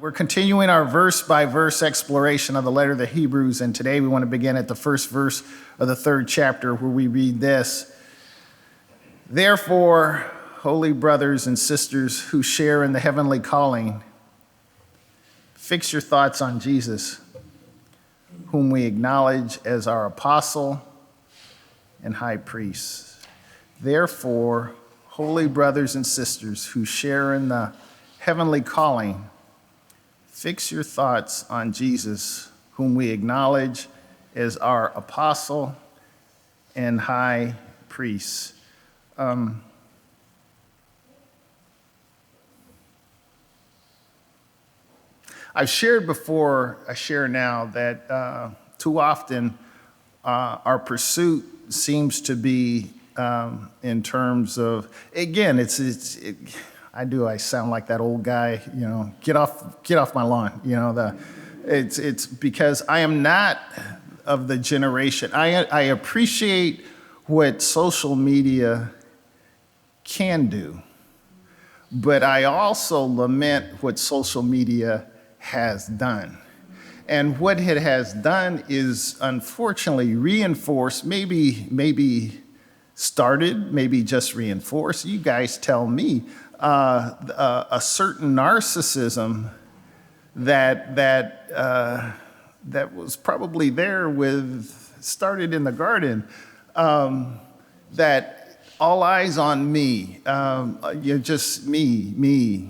We're continuing our verse-by-verse exploration of the letter of the Hebrews, and today we want to begin at the first verse of the 3rd chapter, where we read this. Therefore, holy brothers and sisters who share in the heavenly calling, fix your thoughts on Jesus, whom we acknowledge as our apostle and high priest. Therefore, holy brothers and sisters who share in the heavenly calling, fix your thoughts on Jesus, whom we acknowledge as our apostle and high priest. I've shared before, I share now, that too often our pursuit seems to be in terms of, again, I sound like that old guy, get off my lawn, it's because I am not of the generation. I appreciate what social media can do, but I also lament what social media has done. And what it has done is unfortunately reinforced, maybe started, maybe just reinforced. You guys tell me, a certain narcissism that was probably there started in the garden, that all eyes on me, just me.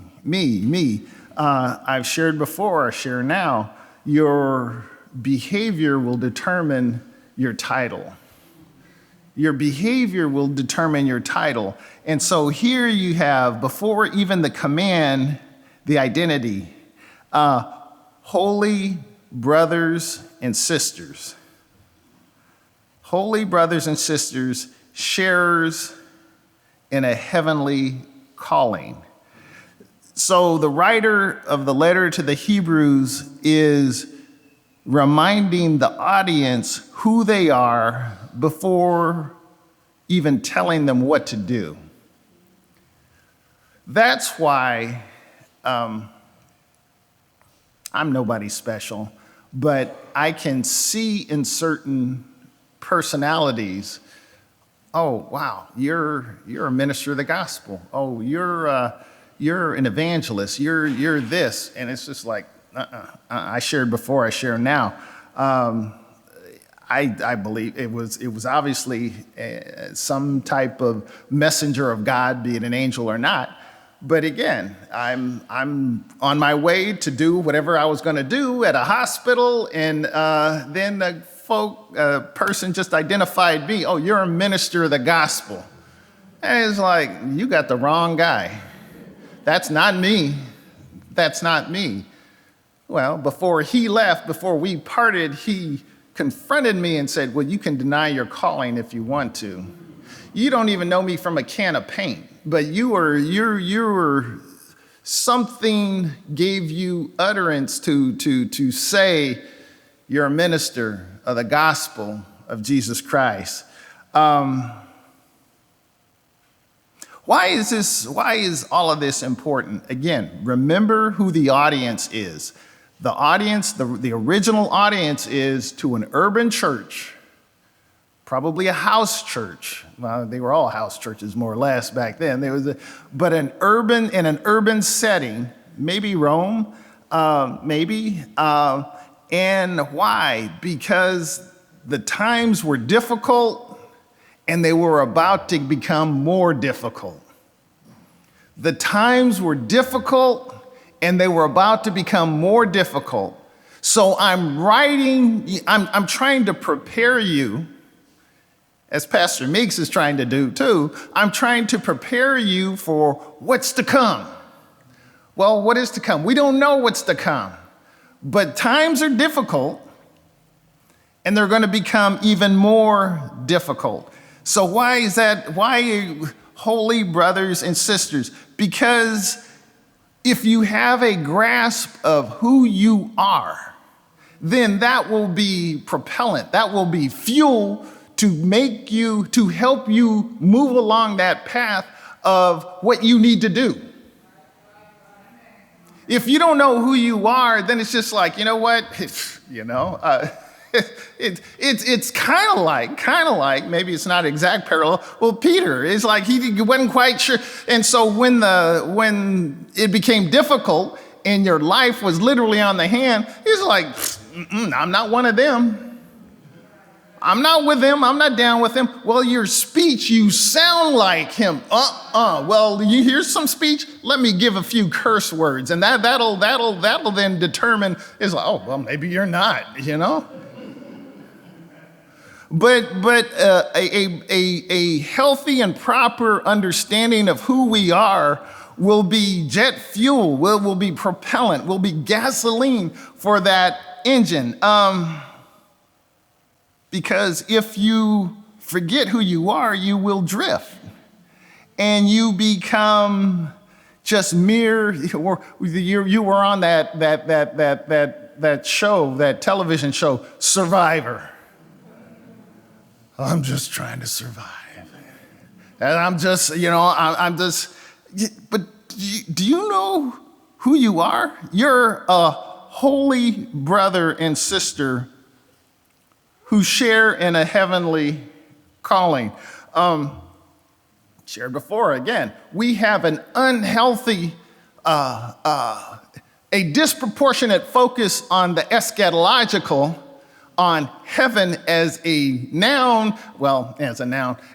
I've shared before, I share now, your behavior will determine your title. Your behavior will determine your title. And so here you have, before even the command, the identity. Holy brothers and sisters. Holy brothers and sisters, sharers in a heavenly calling. So the writer of the letter to the Hebrews is reminding the audience who they are before even telling them what to do. That's why I'm nobody special, but I can see in certain personalities, oh, wow, you're a minister of the gospel. Oh, you're an evangelist. You're this. And it's just like, I shared before, I share now. I believe it was obviously some type of messenger of God, be it an angel or not. But again, I'm on my way to do whatever I was going to do at a hospital, and then a person just identified me. Oh, you're a minister of the gospel. And it's like, you got the wrong guy. That's not me. That's not me. Well, before he left, before we parted, he confronted me and said, well, you can deny your calling if you want to. You don't even know me from a can of paint, but something gave you utterance to say you're a minister of the gospel of Jesus Christ. Why is all of this important? Again, remember who the audience is. The audience, the original audience is to an urban church, probably a house church. Well, they were all house churches more or less back then. But in an urban setting, maybe Rome, maybe. And why? Because the times were difficult and they were about to become more difficult. The times were difficult and they were about to become more difficult. So I'm trying to prepare you, as Pastor Meeks is trying to do too. I'm trying to prepare you for what's to come. Well, what is to come? We don't know what's to come, but times are difficult and they're going to become even more difficult. So why is that? Why, holy brothers and sisters? Because if you have a grasp of who you are, then that will be propellant. That will be fuel to help you move along that path of what you need to do. If you don't know who you are, then it's just like, you know what? It's kind of like, maybe it's not exact parallel. Well, Peter is like, he wasn't quite sure. And so when it became difficult and your life was literally on the hand, he's like, I'm not one of them. I'm not with them. I'm not down with them. Well, your speech, you sound like him. Well, you hear some speech? Let me give a few curse words. And that'll then determine, is like, oh, well, maybe you're not, But a healthy and proper understanding of who we are will be jet fuel, will be propellant, will be gasoline for that engine. Because if you forget who you are, you will drift. And you become just mere, you were on that show, that television show, Survivor. I'm just trying to survive. And I'm just, but do you know who you are? You're a holy brother and sister who share in a heavenly calling. Shared before, again, we have an unhealthy, a disproportionate focus on the eschatological, on heaven as a noun,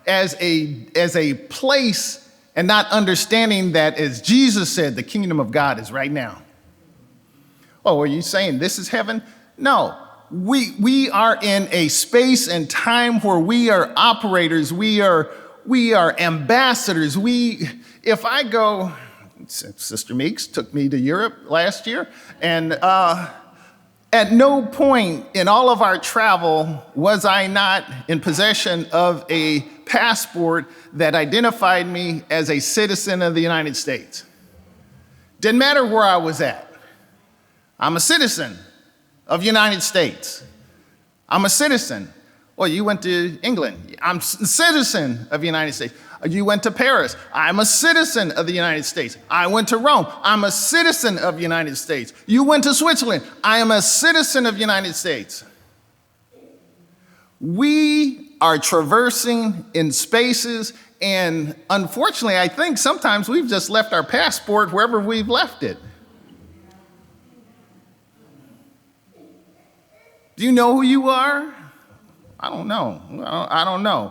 as a place, and not understanding that, as Jesus said, the kingdom of God is right now. Oh, are you saying this is heaven? No. We are in a space and time where we are operators, we are ambassadors. If I go, Sister Meeks took me to Europe last year, and at no point in all of our travel was I not in possession of a passport that identified me as a citizen of the United States. Didn't matter where I was at. I'm a citizen of the United States. I'm a citizen. Well, you went to England. I'm a citizen of the United States. You went to Paris. I'm a citizen of the United States. I went to Rome. I'm a citizen of the United States. You went to Switzerland. I am a citizen of the United States. We are traversing in spaces, and unfortunately, I think sometimes we've just left our passport wherever we've left it. Do you know who you are? I don't know. I don't know.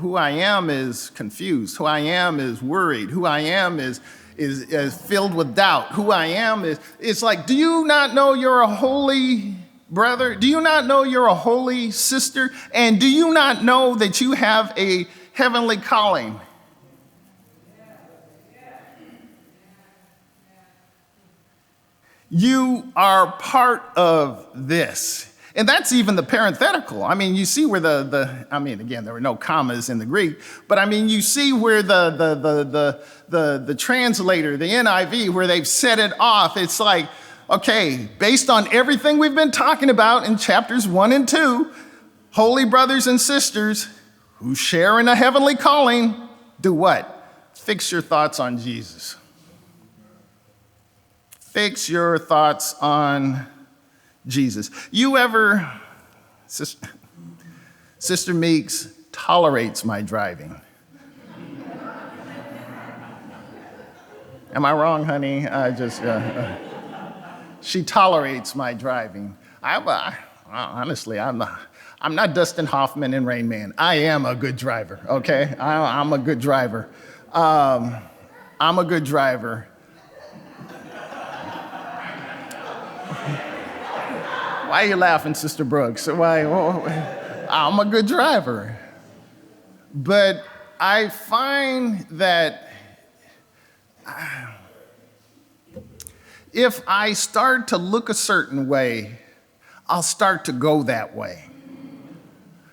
Who I am is confused. Who I am is worried. Who I am is filled with doubt. Who I am it's like, do you not know you're a holy brother? Do you not know you're a holy sister? And do you not know that you have a heavenly calling? You are part of this. And that's even the parenthetical. I mean, you see where again, there were no commas in the Greek, but I mean, you see where the translator, the NIV, where they've set it off. It's like, okay, based on everything we've been talking about in chapters 1 and 2, holy brothers and sisters who share in a heavenly calling, do what? Fix your thoughts on Jesus. Fix your thoughts on Jesus. You ever, Sister Meeks tolerates my driving. Am I wrong, honey? She tolerates my driving. Honestly, I'm not Dustin Hoffman in Rain Man. I am a good driver, okay? I'm a good driver. I'm a good driver. Why are you laughing, Sister Brooks? I'm a good driver. But I find that if I start to look a certain way, I'll start to go that way.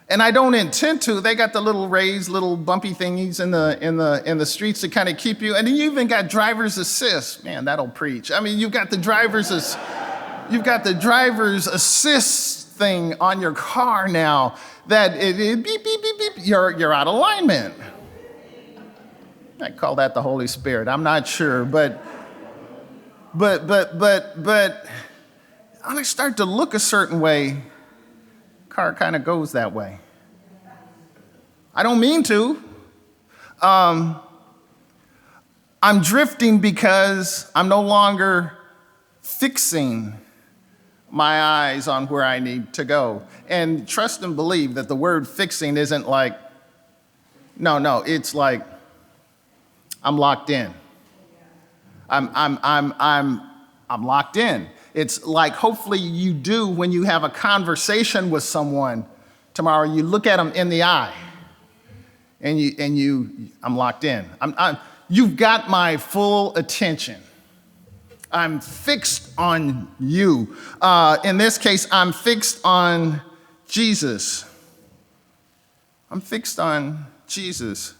And I don't intend to. They got the little raised, little bumpy thingies in the streets to kind of keep you. And you even got driver's assist. Man, that'll preach. I mean, you've got the driver's assist thing on your car now that it beep, beep, beep, beep. You're out of alignment. I call that the Holy Spirit. I'm not sure, but But when I start to look a certain way, car kind of goes that way. I don't mean to. I'm drifting because I'm no longer fixing my eyes on where I need to go. And trust and believe that the word fixing isn't like, no, it's like I'm locked in. I'm locked in. It's like hopefully you do when you have a conversation with someone tomorrow. You look at them in the eye, and I'm locked in. You've got my full attention. I'm fixed on you. In this case, I'm fixed on Jesus. I'm fixed on Jesus.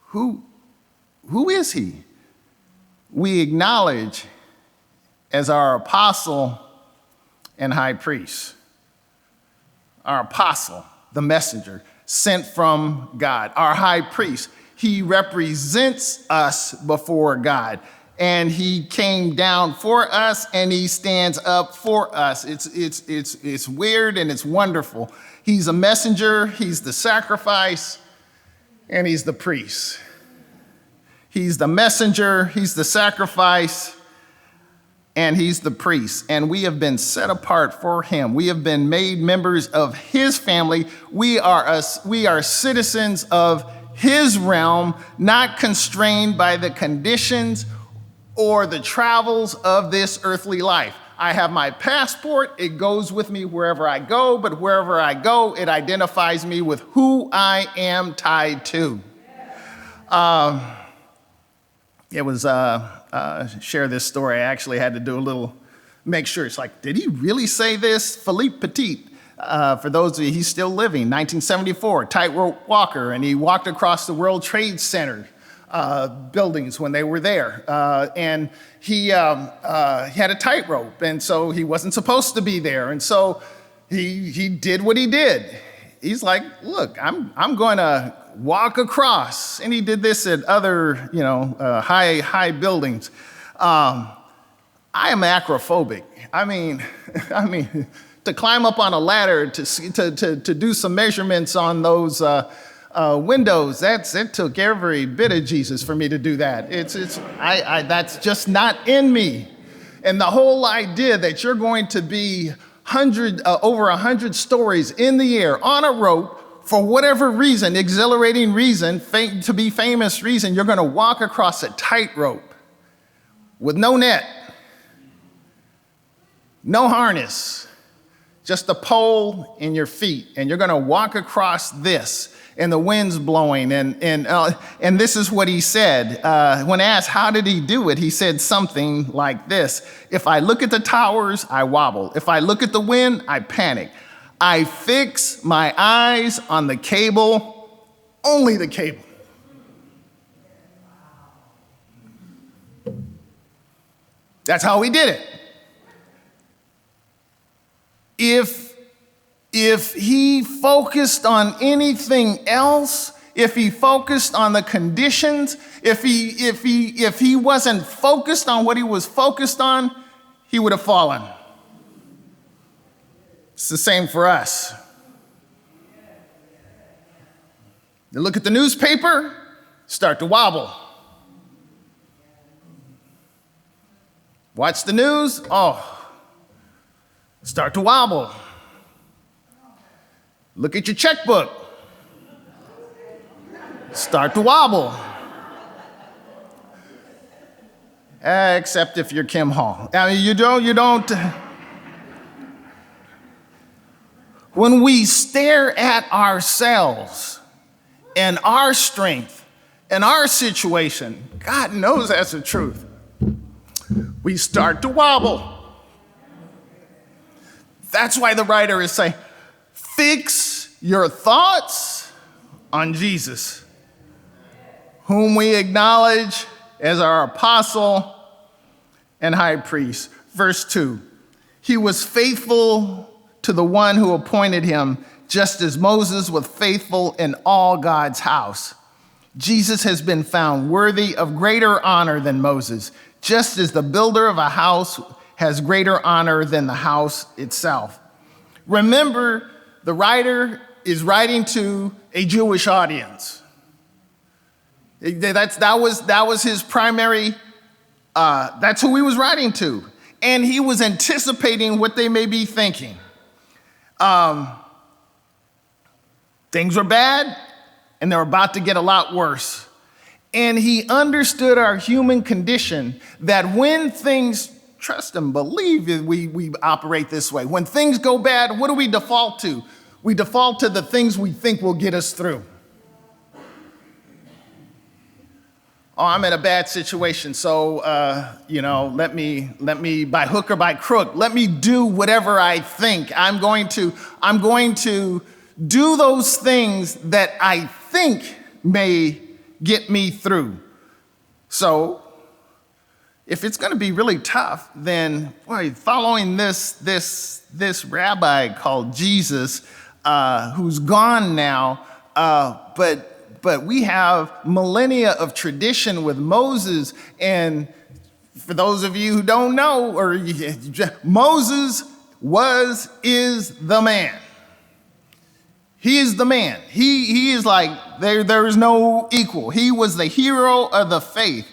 Who is he? We acknowledge as our apostle and high priest. Our apostle, the messenger, sent from God. Our high priest, he represents us before God. And he came down for us and he stands up for us. It's weird and it's wonderful. He's a messenger, he's the sacrifice, and he's the priest. He's the messenger, he's the sacrifice, and he's the priest. And we have been set apart for him. We have been made members of his family. We are citizens of his realm, not constrained by the conditions or the travels of this earthly life. I have my passport. It goes with me wherever I go, but wherever I go, it identifies me with who I am tied to. It was, share this story. I actually had to do a little, make sure. It's like, did he really say this? Philippe Petit, for those of you, he's still living, 1974, tightrope walker, and he walked across the World Trade Center buildings when they were there. And he had a tightrope, and so he wasn't supposed to be there. And so he did what he did. He's like, look, I'm going to walk across. And he did this at other, high buildings. I am acrophobic. I mean, to climb up on a ladder to do some measurements on those windows, it took every bit of Jesus for me to do that. That's just not in me. And the whole idea that you're going to be over 100 stories in the air on a rope for whatever reason, exhilarating reason, to be famous reason, you're going to walk across a tightrope with no net, no harness, just a pole in your feet, and you're going to walk across this, and the wind's blowing, and this is what he said. When asked how did he do it, he said something like this: if I look at the towers, I wobble. If I look at the wind, I panic. I fix my eyes on the cable, only the cable. That's how he did it. If he focused on anything else, if he focused on the conditions, if he wasn't focused on what he was focused on, he would have fallen. It's the same for us. You look at the newspaper, start to wobble. Watch the news, start to wobble. Look at your checkbook, start to wobble. Except if you're Kim Hall. I mean, you don't. When we stare at ourselves and our strength and our situation, God knows that's the truth, we start to wobble. That's why the writer is saying, fix your thoughts on Jesus, whom we acknowledge as our apostle and high priest. Verse 2, he was faithful to the one who appointed him, just as Moses was faithful in all God's house. Jesus has been found worthy of greater honor than Moses, just as the builder of a house has greater honor than the house itself. Remember, the writer is writing to a Jewish audience. That was his primary, that's who he was writing to. And he was anticipating what they may be thinking. Things were bad, and they're about to get a lot worse. And he understood our human condition, that when things, trust and believe we operate this way. When things go bad, what do we default to? We default to the things we think will get us through. Oh, I'm in a bad situation, so, let me, by hook or by crook, let me do whatever I think. I'm going to do those things that I think may get me through. So, if it's going to be really tough, then following this rabbi called Jesus, who's gone now, but we have millennia of tradition with Moses. And for those of you who don't know, Moses is the man. He is the man. He is like, there is no equal. He was the hero of the faith.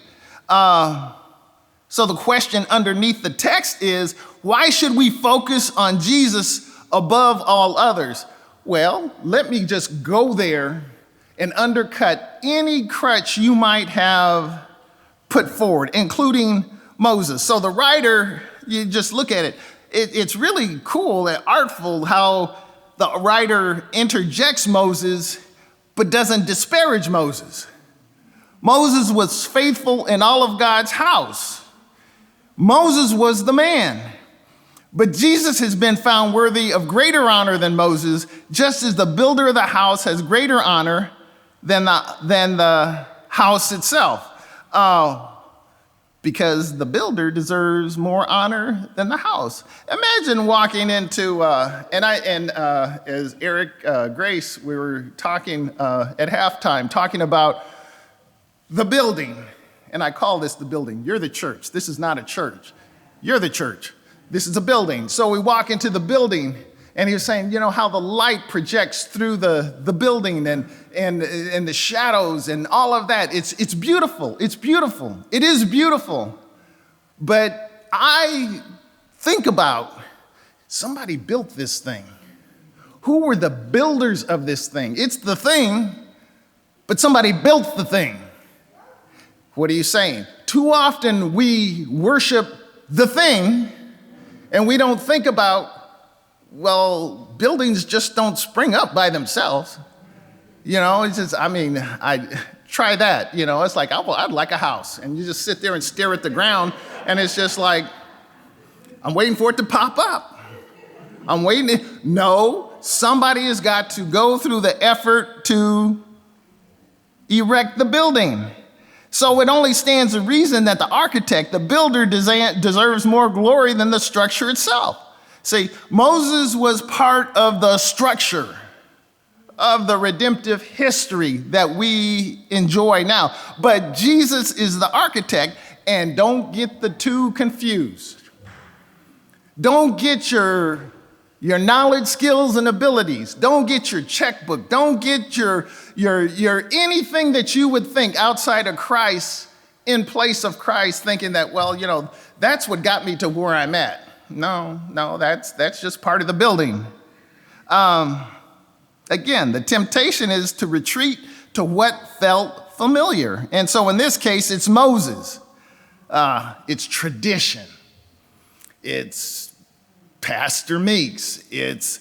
So the question underneath the text is, why should we focus on Jesus above all others? Well, let me just go there and undercut any crutch you might have put forward, including Moses. So the writer, you just look at it, it's really cool and artful how the writer interjects Moses, but doesn't disparage Moses. Moses was faithful in all of God's house. Moses was the man. But Jesus has been found worthy of greater honor than Moses, just as the builder of the house has greater honor than the house itself. Because the builder deserves more honor than the house. Imagine walking into, as Eric Grace, we were talking at halftime, talking about the building. And I call this the building. You're the church. This is not a church. You're the church. This is a building. So we walk into the building, and he was saying, how the light projects through the building and the shadows and all of that. It's beautiful. It's beautiful. It is beautiful. But I think about, somebody built this thing. Who were the builders of this thing? It's the thing, but somebody built the thing. What are you saying? Too often we worship the thing, and we don't think about, buildings just don't spring up by themselves. It's just, I try that, it's like, I'd like a house. And you just sit there and stare at the ground, and it's just like, I'm waiting for it to pop up. I'm waiting. No, somebody has got to go through the effort to erect the building. So it only stands to reason that the architect, the builder, deserves more glory than the structure itself. See, Moses was part of the structure of the redemptive history that we enjoy now. But Jesus is the architect, and don't get the two confused. Don't get your knowledge, skills, and abilities. Don't get your checkbook. Don't get your anything that you would think outside of Christ in place of Christ, thinking that, that's what got me to where I'm at. No, that's just part of the building. Again, the temptation is to retreat to what felt familiar. And so in this case, it's Moses. It's tradition. It's Pastor Meeks, it's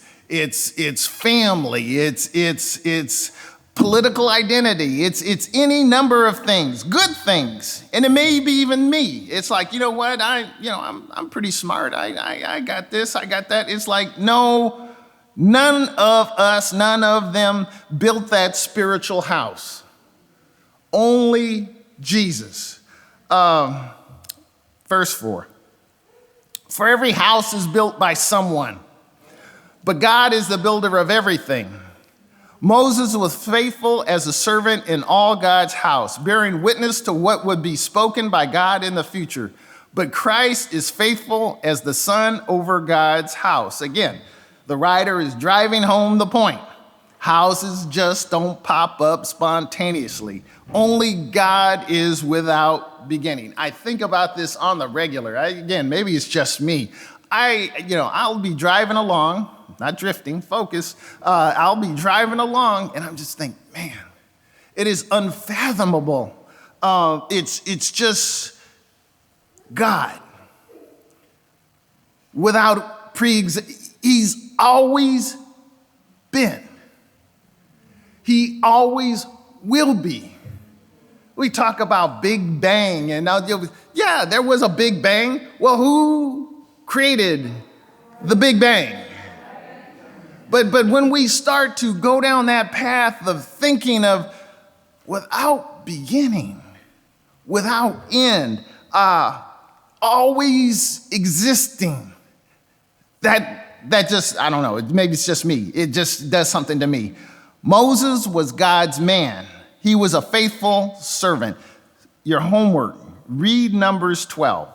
family, it's political identity, it's any number of things, good things, and it may be even me. It's like, what, I'm pretty smart. I got this, I got that. It's like, no, none of them built that spiritual house. Only Jesus. Verse 4. For every house is built by someone, but God is the builder of everything. Moses was faithful as a servant in all God's house, bearing witness to what would be spoken by God in the future. But Christ is faithful as the son over God's house. Again, the writer is driving home the point. Houses just don't pop up spontaneously. Only God is without beginning. I think about this on the regular. Again, maybe it's just me. I'll be driving along, not drifting, focus. I'll be driving along and I'm just thinking, man, it is unfathomable. It's just God without he's always been. He always will be. We talk about Big Bang, and yeah, there was a Big Bang. Well, who created the Big Bang? But when we start to go down that path of thinking of without beginning, without end, always existing, that just, I don't know, maybe it's just me. It just does something to me. Moses was God's man. He was a faithful servant. Your homework, read Numbers 12.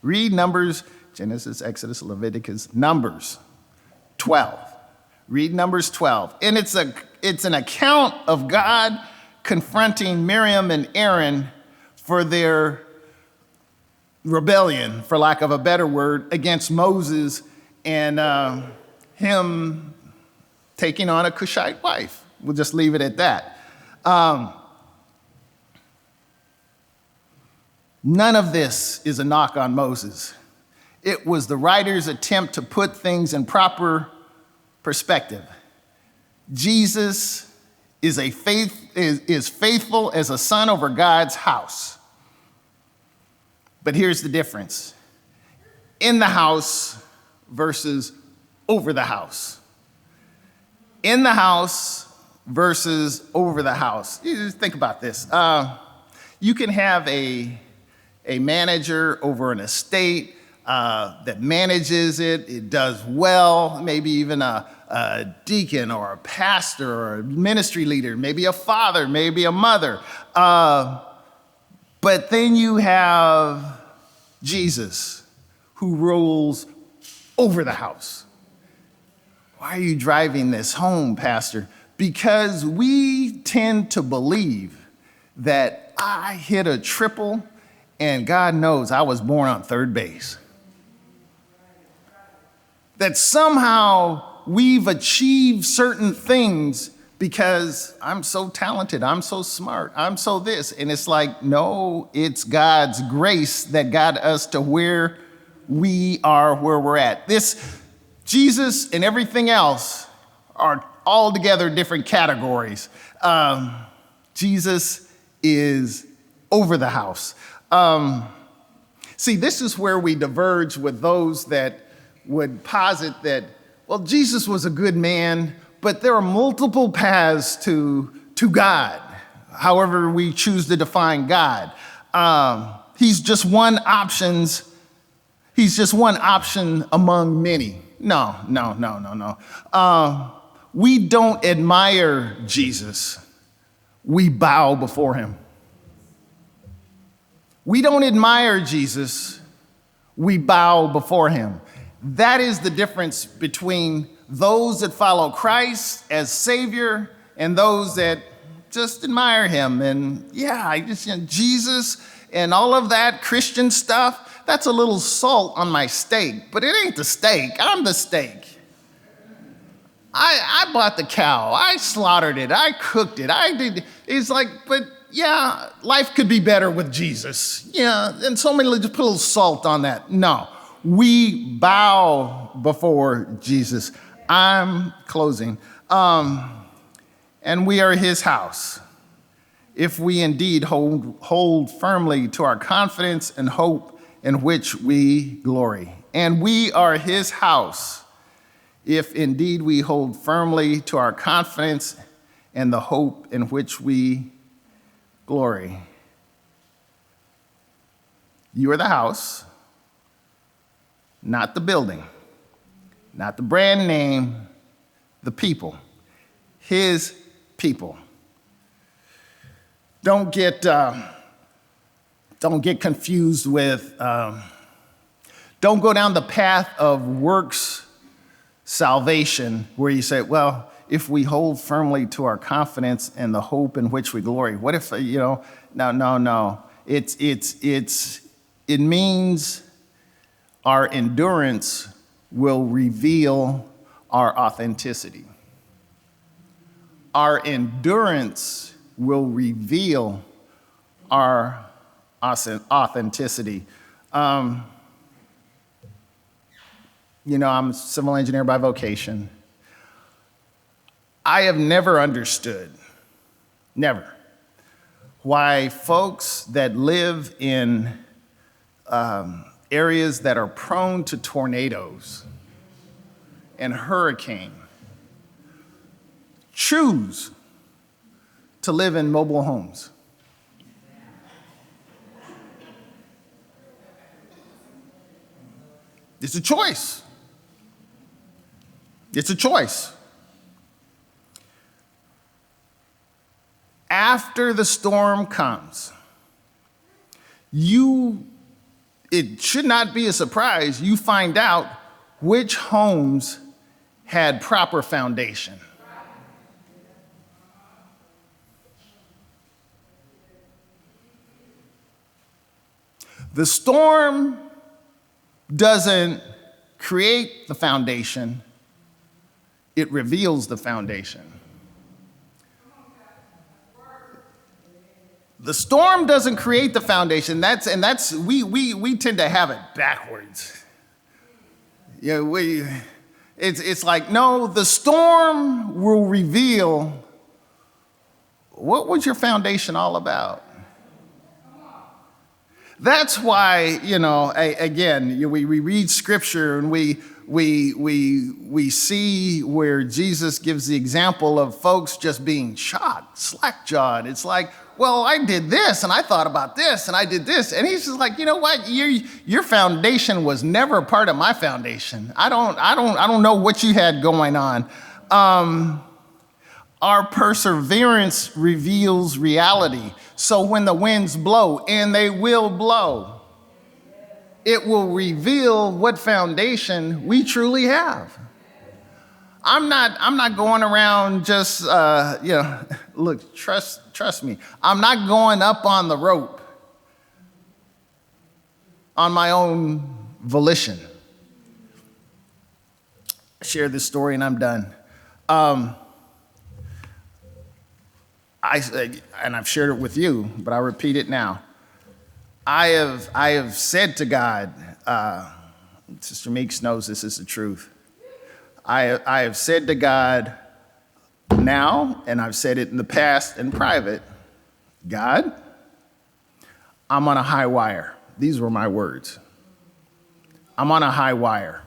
Read Numbers, Genesis, Exodus, Leviticus, Numbers 12. Read Numbers 12. And it's an account of God confronting Miriam and Aaron for their rebellion, for lack of a better word, against Moses and him taking on a Cushite wife. We'll just leave it at that. None of this is a knock on Moses. It was the writer's attempt to put things in proper perspective. Jesus is faithful as a son over God's house. But here's the difference. In the house versus over the house. In the house versus over the house. You just think about this. You can have a manager over an estate that manages it. It does well, maybe even a deacon or a pastor or a ministry leader, maybe a father, maybe a mother. But then you have Jesus, who rules over the house. Why are you driving this home, Pastor? Because we tend to believe that I hit a triple and God knows I was born on third base. That somehow we've achieved certain things because I'm so talented, I'm so smart, I'm so this. And it's like, no, it's God's grace that got us to where we are, where we're at. This Jesus and everything else are altogether different categories. Jesus is over the house. See, this is where we diverge with those that would posit that, well, Jesus was a good man, but there are multiple paths to God, however we choose to define God. He's just one option among many. No. We don't admire Jesus. We bow before him. We don't admire Jesus. We bow before him. That is the difference between those that follow Christ as Savior and those that just admire him. And yeah, Jesus and all of that Christian stuff, that's a little salt on my steak, but it ain't the steak. I'm the steak. I bought the cow. I slaughtered it. I cooked it. I did. It's like, but yeah, life could be better with Jesus. Yeah, and so many just put a little salt on that. No, we bow before Jesus. I'm closing. And we are his house. If we indeed hold firmly to our confidence and hope in which we glory. And we are his house if indeed we hold firmly to our confidence and the hope in which we glory. You are the house, not the building, not the brand name, the people, his people. Don't get Don't get confused with, don't go down the path of works salvation where you say, well, if we hold firmly to our confidence and the hope in which we glory, what if, no. It means our endurance will reveal our authenticity. Our endurance will reveal our authenticity. I'm a civil engineer by vocation. I have never understood, never, why folks that live in areas that are prone to tornadoes and hurricane choose to live in mobile homes. It's a choice. It's a choice. After the storm comes, it should not be a surprise, you find out which homes had proper foundation. The storm doesn't create the foundation, it reveals the foundation. The storm doesn't create the foundation. We tend to have it backwards. It's like, no, the storm will reveal what was your foundation all about. That's why, we read scripture and we see where Jesus gives the example of folks just being shocked, slack-jawed. It's like, well, I did this and I thought about this and I did this. And he's just like, you know what? Your foundation was never a part of my foundation. I don't know what you had going on. Our perseverance reveals reality. So when the winds blow, and they will blow, it will reveal what foundation we truly have. I'm not going around just, look, trust me. I'm not going up on the rope on my own volition. I share this story and I'm done. And I've shared it with you, but I repeat it now. I have said to God, Sister Meeks knows this is the truth. I have said to God now, and I've said it in the past in private, God, I'm on a high wire. These were my words. I'm on a high wire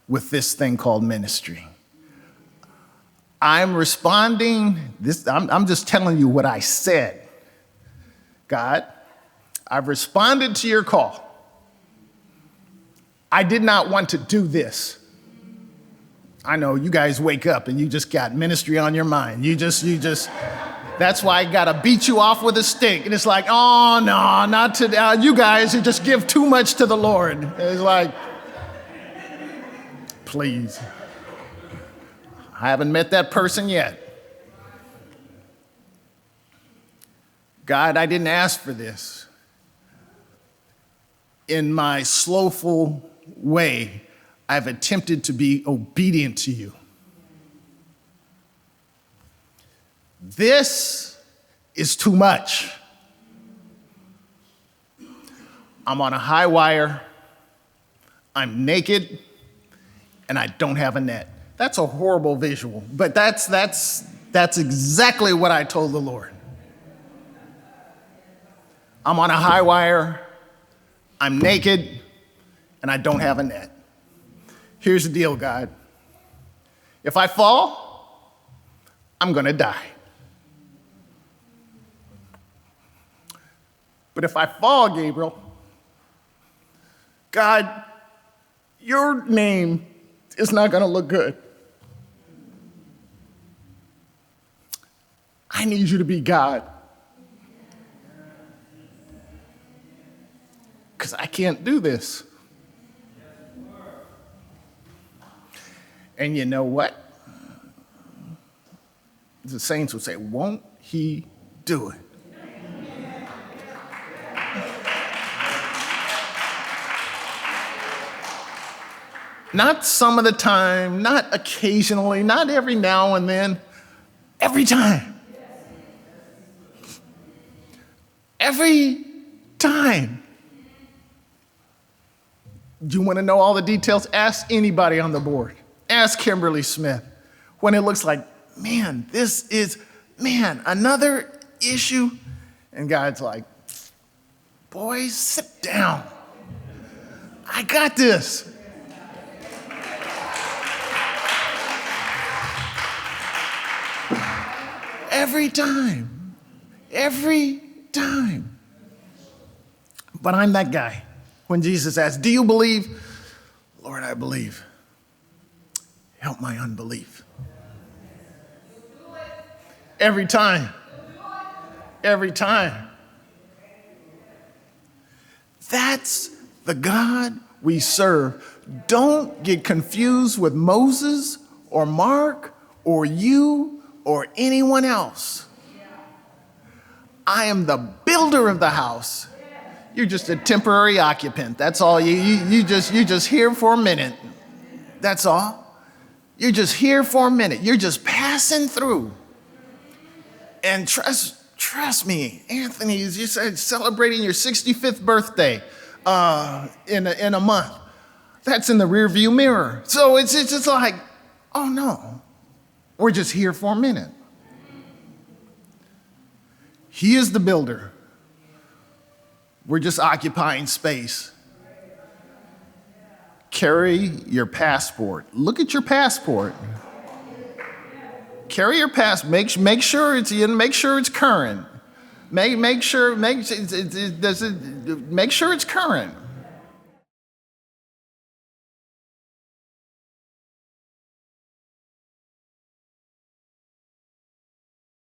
with this thing called ministry. I'm responding, I'm just telling you what I said. God, I've responded to your call. I did not want to do this. I know you guys wake up and you just got ministry on your mind. You just, that's why I gotta beat you off with a stick. And it's like, oh no, not today. You guys, you just give too much to the Lord. It's like, please. I haven't met that person yet. God, I didn't ask for this. In my slowful way, I've attempted to be obedient to you. This is too much. I'm on a high wire, I'm naked, and I don't have a net. That's a horrible visual, but that's exactly what I told the Lord. I'm on a high wire, I'm naked, and I don't have a net. Here's the deal, God. If I fall, I'm gonna die. But if I fall, Gabriel, God, your name is not gonna look good. I need you to be God. can't do this. And you know what? The saints would say, won't he do it? Not some of the time, not occasionally, not every now and then, every time. Every time. Do you want to know all the details? Ask anybody on the board. Ask Kimberly Smith. When it looks like, man, this is, another issue. And God's like, boys, sit down. I got this. Every time. Every time. But I'm that guy. When Jesus asks, do you believe? Lord, I believe. Help my unbelief. Every time. Every time. That's the God we serve. Don't get confused with Moses or Mark or you or anyone else. I am the builder of the house. You're just a temporary occupant. That's all. You're just here for a minute. That's all. You're just here for a minute. You're just passing through. And trust me, Anthony, you said celebrating your 65th birthday in a month. That's in the rearview mirror. So it's just like, oh no, we're just here for a minute. He is the builder. We're just occupying space. Carry your passport. Look at your passport. Carry your passport. Make sure it's in. Make sure it's current. Make sure it's current.